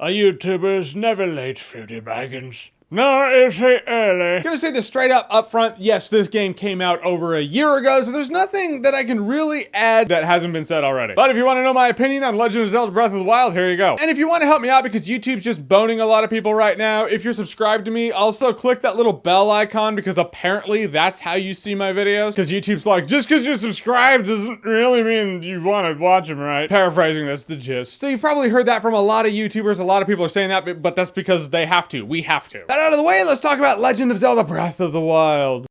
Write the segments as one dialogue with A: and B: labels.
A: A YouTuber's never late, Fruity Baggins. Nor is he early.
B: Gonna say this straight up front, yes, this game came out over a year ago, so there's nothing that I can really add that hasn't been said already. But if you want to know my opinion on Legend of Zelda Breath of the Wild, here you go. And if you want to help me out because YouTube's just boning a lot of people right now, if you're subscribed to me, also click that little bell icon because apparently that's how you see my videos. Because YouTube's like, just because you're subscribed doesn't really mean you want to watch them, right? Paraphrasing, that's the gist. So you've probably heard that from a lot of YouTubers. A lot of people are saying that, but that's because they have to. We have to. That out of the way, let's talk about Legend of Zelda Breath of the Wild.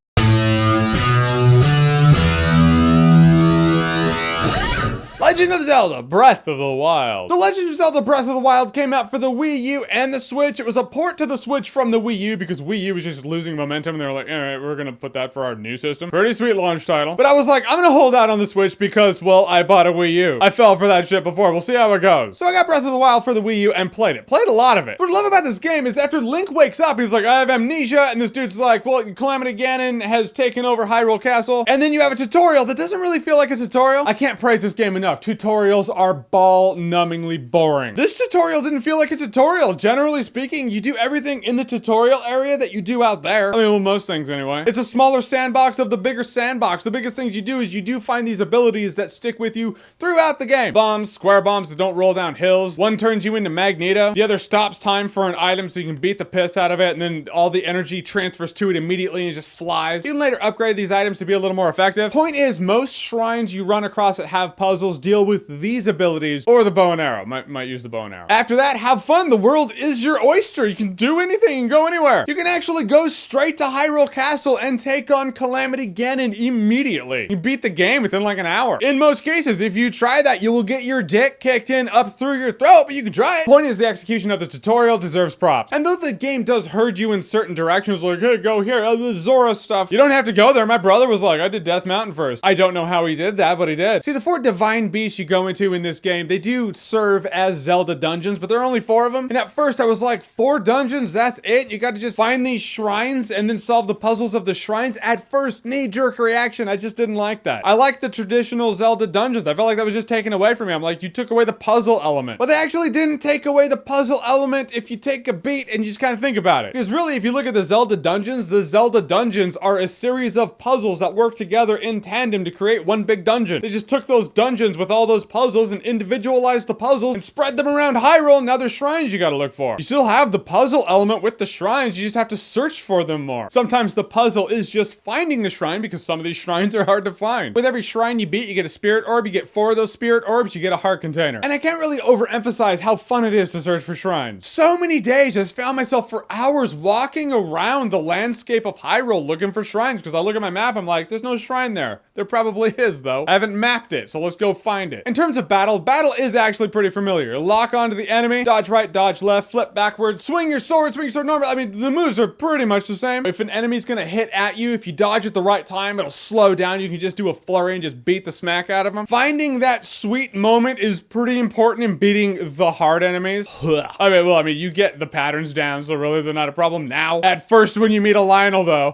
B: Legend of Zelda Breath of the Wild. The Legend of Zelda Breath of the Wild came out for the Wii U and the Switch. It was a port to the Switch from the Wii U because Wii U was just losing momentum and they were like, all right, we're gonna put that for our new system. Pretty sweet launch title. But I was like, I'm gonna hold out on the Switch because, well, I bought a Wii U. I fell for that shit before. We'll see how it goes. So I got Breath of the Wild for the Wii U and played it. Played a lot of it. What I love about this game is after Link wakes up, he's like, I have amnesia. And this dude's like, well, Calamity Ganon has taken over Hyrule Castle. And then you have a tutorial that doesn't really feel like a tutorial. I can't praise this game enough. Tutorials are ball-numbingly boring. This tutorial didn't feel like a tutorial. Generally speaking, you do everything in the tutorial area that you do out there. I mean, well, most things anyway. It's a smaller sandbox of the bigger sandbox. The biggest things you do is you do find these abilities that stick with you throughout the game. Bombs, square bombs that don't roll down hills. One turns you into Magneto. The other stops time for an item so you can beat the piss out of it, and then all the energy transfers to it immediately and it just flies. You can later upgrade these items to be a little more effective. Point is, most shrines you run across that have puzzles deal with these abilities or the bow and arrow. Might use the bow and arrow. After that, have fun. The world is your oyster. You can do anything and go anywhere. You can actually go straight to Hyrule Castle and take on Calamity Ganon immediately. You beat the game within like an hour. In most cases, if you try that, you will get your dick kicked in up through your throat, but you can try it. Point is, the execution of the tutorial deserves props. And though the game does herd you in certain directions, like, hey, go here, the Zora stuff, you don't have to go there. My brother was like, I did Death Mountain first. I don't know how he did that, but he did. See, the 4 divine beasts you go into in this game, they do serve as Zelda dungeons, but there are only 4 of them. And at first I was like, 4 dungeons, that's it? You got to just find these shrines and then solve the puzzles of the shrines? At first, knee-jerk reaction, I just didn't like that. I like the traditional Zelda dungeons. I felt like that was just taken away from me. I'm like, you took away the puzzle element. But they actually didn't take away the puzzle element if you take a beat and you just kind of think about it. Because really, if you look at the Zelda dungeons are a series of puzzles that work together in tandem to create one big dungeon. They just took those dungeons with all those puzzles and individualize the puzzles and spread them around Hyrule, and now there's shrines you gotta look for. You still have the puzzle element with the shrines, you just have to search for them more. Sometimes the puzzle is just finding the shrine because some of these shrines are hard to find. With every shrine you beat, you get a spirit orb, you get 4 of those spirit orbs, you get a heart container. And I can't really overemphasize how fun it is to search for shrines. So many days I just found myself for hours walking around the landscape of Hyrule looking for shrines because I look at my map, I'm like, there's no shrine there. There probably is though. I haven't mapped it, so let's go find it. In terms of battle is actually pretty familiar. Lock onto the enemy, dodge right, dodge left, flip backwards, swing your sword normal. I mean, the moves are pretty much the same. If an enemy's gonna hit at you, if you dodge at the right time, it'll slow down. You can just do a flurry and just beat the smack out of them. Finding that sweet moment is pretty important in beating the hard enemies. I mean, you get the patterns down, so really they're not a problem now. At first when you meet a Lionel though.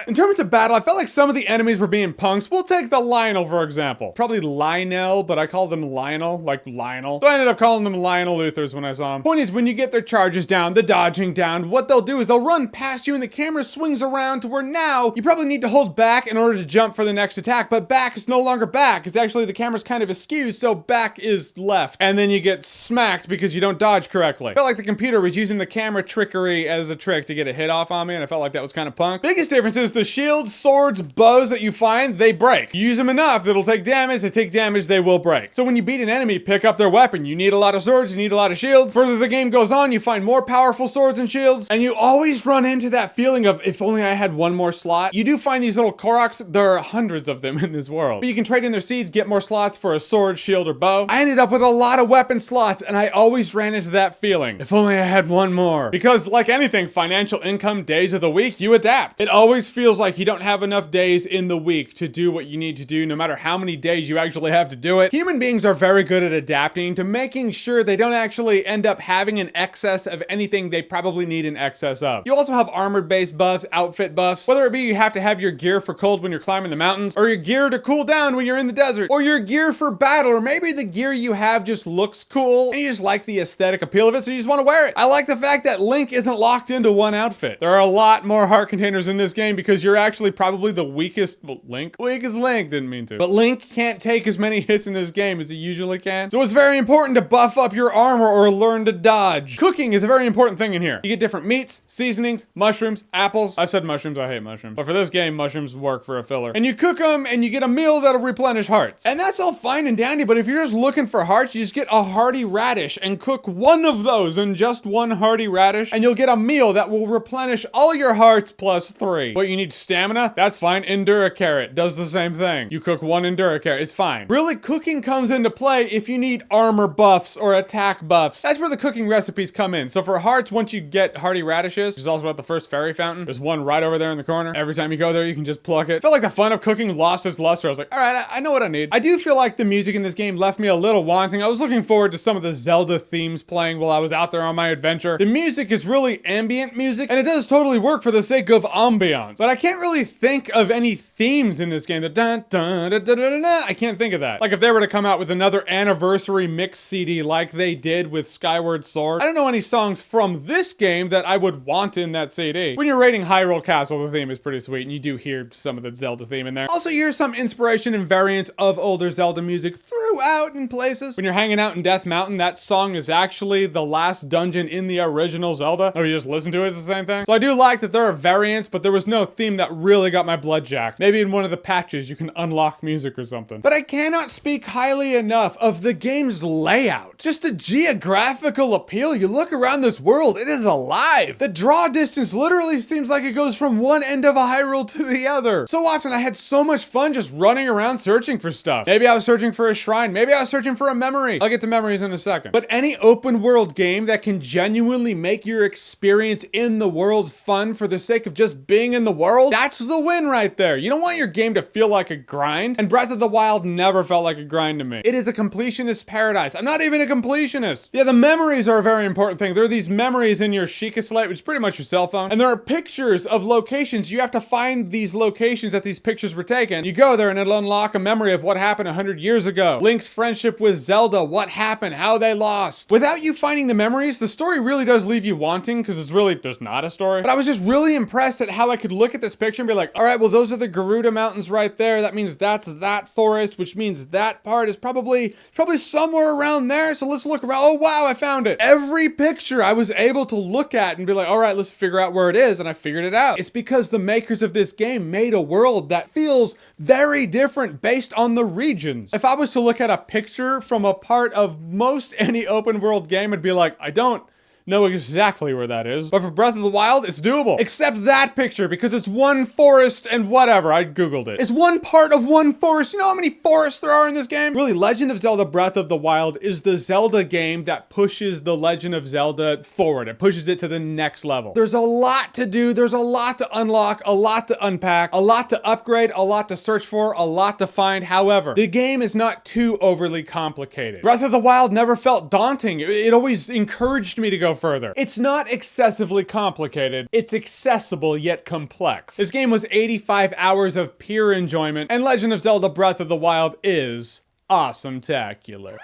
B: In terms of battle, I felt like some of the enemies were being punks. We'll take the Lionel for example. Probably Lionel, but I call them Lionel, like Lionel. So I ended up calling them Lionel Luthers when I saw them. Point is, when you get their charges down, the dodging down, what they'll do is they'll run past you and the camera swings around to where now you probably need to hold back in order to jump for the next attack, but back is no longer back. It's actually the camera's kind of askew, so back is left. And then you get smacked because you don't dodge correctly. I felt like the computer was using the camera trickery as a trick to get a hit off on me, and I felt like that was kind of punk. Biggest difference is the shields, swords, bows that you find, they break. You use them enough, it'll take damage. They take damage, they will break. So when you beat an enemy, pick up their weapon. You need a lot of swords, you need a lot of shields. Further the game goes on, you find more powerful swords and shields, and you always run into that feeling of, if only I had one more slot. You do find these little Koroks, there are hundreds of them in this world. But you can trade in their seeds, get more slots for a sword, shield, or bow. I ended up with a lot of weapon slots, and I always ran into that feeling. If only I had one more. Because like anything, financial income, days of the week, you adapt. It always feels like you don't have enough days in the week to do what you need to do, no matter how many days you actually have to do do it. Human beings are very good at adapting to making sure they don't actually end up having an excess of anything they probably need an excess of. You also have armored-based buffs, outfit buffs, whether it be you have to have your gear for cold when you're climbing the mountains, or your gear to cool down when you're in the desert, or your gear for battle, or maybe the gear you have just looks cool and you just like the aesthetic appeal of it, so you just want to wear it. I like the fact that Link isn't locked into one outfit. There are a lot more heart containers in this game because you're actually probably the weakest Link, didn't mean to. But Link can't take as many hits in this game as he usually can. So it's very important to buff up your armor or learn to dodge. Cooking is a very important thing in here. You get different meats, seasonings, mushrooms, apples. I've said mushrooms, I hate mushrooms. But for this game, mushrooms work for a filler. And you cook them and you get a meal that'll replenish hearts. And that's all fine and dandy, but if you're just looking for hearts, you just get a hearty radish and cook one of those and just one hearty radish, and you'll get a meal that will replenish all your hearts plus 3. But you need stamina? That's fine. Endura carrot does the same thing. You cook one Endura carrot, it's fine. Really, cooking comes into play if you need armor buffs or attack buffs. That's where the cooking recipes come in. So for hearts, once you get hearty radishes, which is also at the first fairy fountain, there's one right over there in the corner. Every time you go there, you can just pluck it. I felt like the fun of cooking lost its luster. I was like, all right, I know what I need. I do feel like the music in this game left me a little wanting. I was looking forward to some of the Zelda themes playing while I was out there on my adventure. The music is really ambient music, and it does totally work for the sake of ambiance. But I can't really think of any themes in this game. The dun dun da da da da da. I can't think of that. Like if they were to come out with another anniversary mix CD like they did with Skyward Sword, I don't know any songs from this game that I would want in that CD. When you're raiding Hyrule Castle, the theme is pretty sweet, and you do hear some of the Zelda theme in there. Also, you hear some inspiration and variants of older Zelda music throughout in places. When you're hanging out in Death Mountain, that song is actually the last dungeon in the original Zelda. Oh, you just listen to it, it's the same thing? So I do like that there are variants, but there was no theme that really got my blood jacked. Maybe in one of the patches you can unlock music or something. But I cannot speak highly enough of the game's layout. Just the geographical appeal. You look around this world, it is alive. The draw distance literally seems like it goes from one end of a Hyrule to the other. So often I had so much fun just running around searching for stuff. Maybe I was searching for a shrine. Maybe I was searching for a memory. I'll get to memories in a second. But any open world game that can genuinely make your experience in the world fun for the sake of just being in the world, that's the win right there. You don't want your game to feel like a grind, and Breath of the Wild never felt like a grind to me. It is a completionist paradise. I'm not even a completionist. Yeah, the memories are a very important thing. There are these memories in your Sheikah Slate, which is pretty much your cell phone, and there are pictures of locations. You have to find these locations that these pictures were taken. You go there and it'll unlock a memory of what happened 100 years ago. Link's friendship with Zelda, what happened, how they lost. Without you finding the memories, the story really does leave you wanting, because there's not a story. But I was just really impressed at how I could look at this picture and be like, all right, well, those are the Garuda Mountains right there. That means that's that forest, which means that part is probably somewhere around there. So let's look around. Oh, wow, I found it. Every picture I was able to look at and be like, all right, let's figure out where it is. And I figured it out. It's because the makers of this game made a world that feels very different based on the regions. If I was to look at a picture from a part of most any open world game, I'd be like, I don't know exactly where that is. But for Breath of the Wild, it's doable. Except that picture, because it's one forest and whatever. I googled it. It's one part of one forest. You know how many forests there are in this game? Really, Legend of Zelda Breath of the Wild is the Zelda game that pushes the Legend of Zelda forward. It pushes it to the next level. There's a lot to do. There's a lot to unlock, a lot to unpack, a lot to upgrade, a lot to search for, a lot to find. However, the game is not too overly complicated. Breath of the Wild never felt daunting. It always encouraged me to go further. It's not excessively complicated. It's accessible yet complex. This game was 85 hours of pure enjoyment, and Legend of Zelda Breath of the Wild is awesome-tacular.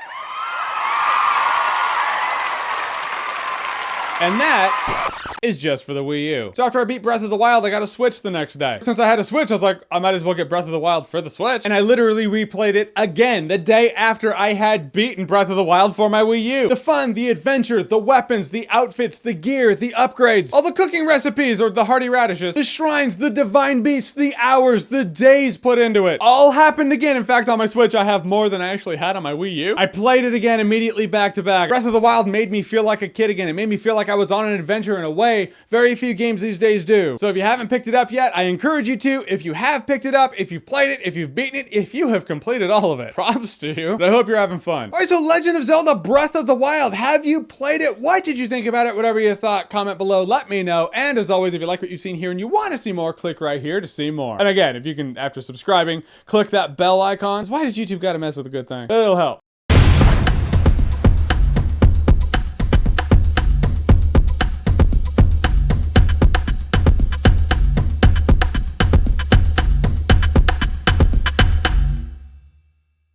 B: And that is just for the Wii U. So after I beat Breath of the Wild, I got a Switch the next day. Since I had a Switch, I was like, I might as well get Breath of the Wild for the Switch. And I literally replayed it again the day after I had beaten Breath of the Wild for my Wii U. The fun, the adventure, the weapons, the outfits, the gear, the upgrades, all the cooking recipes or the hearty radishes, the shrines, the divine beasts, the hours, the days put into it, all happened again. In fact, on my Switch, I have more than I actually had on my Wii U. I played it again immediately back to back. Breath of the Wild made me feel like a kid again. It made me feel like I was on an adventure in a way way very few games these days do. So if you haven't picked it up yet, I encourage you to. If you have picked it up, if you've played it, if you've beaten it, if you have completed all of it, props to you. But I hope you're having fun. All right, so Legend of Zelda Breath of the Wild. Have you played it? What did you think about it? Whatever you thought, comment below, let me know. And as always, if you like what you've seen here and you want to see more, click right here to see more. And again, if you can, after subscribing, click that bell icon. Why does YouTube gotta mess with a good thing? It'll help.